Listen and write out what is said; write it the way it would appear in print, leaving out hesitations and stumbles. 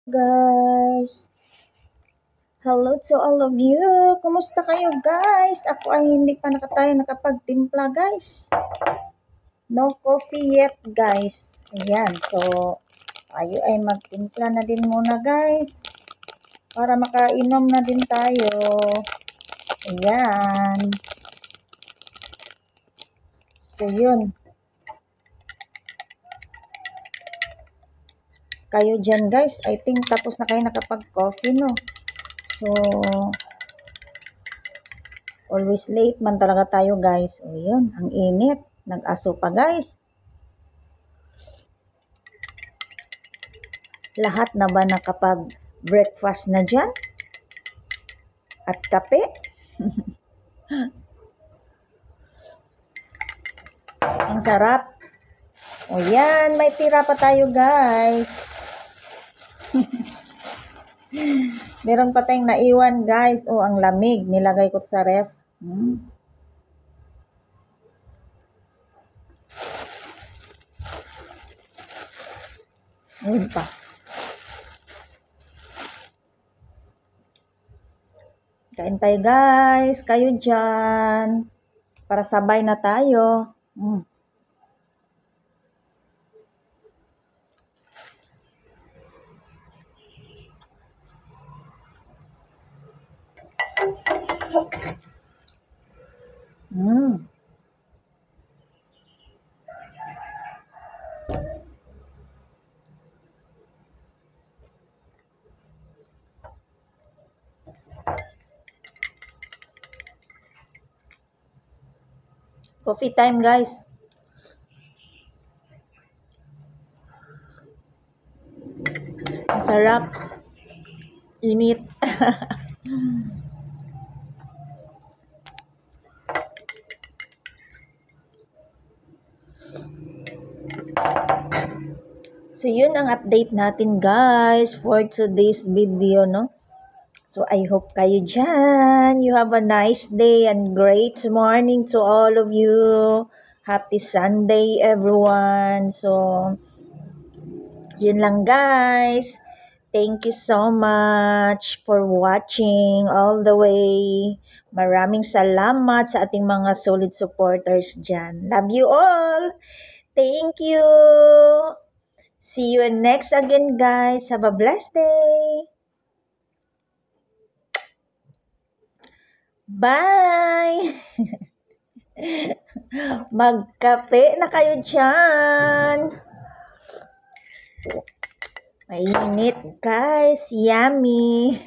Guys, hello to all of you. Kumusta kayo guys? Ako ay hindi pa nakapagtimpla guys. No coffee yet guys. Ayan, so tayo ay magtimpla na din muna guys. Para makainom na din tayo. Ayan. So yun. Kayo dyan guys, I think tapos na kayo nakapag-coffee no. So, always late man talaga tayo guys. O yun, ang init. Nag-aso pa guys. Lahat na ba nakapag-breakfast na dyan? At kape? Ang sarap. O yan, may tira pa tayo guys. Meron pa tayong naiwan guys. O, ang lamig. Nilagay ko sa ref. Ayun pa. Kain tayo guys. Kayo dyan. Para sabay na tayo. Coffee time guys. Ang sarap. Init. So, yun ang update natin guys for today's video, no? So, I hope kayo dyan. You have a nice day and great morning to all of you. Happy Sunday, everyone. So, yun lang guys. Thank you so much for watching all the way. Maraming salamat sa ating mga solid supporters dyan. Love you all. Thank you. See you next again, guys. Have a blessed day. Bye! Magkape na kayo dyan. Mainit, guys. Yummy.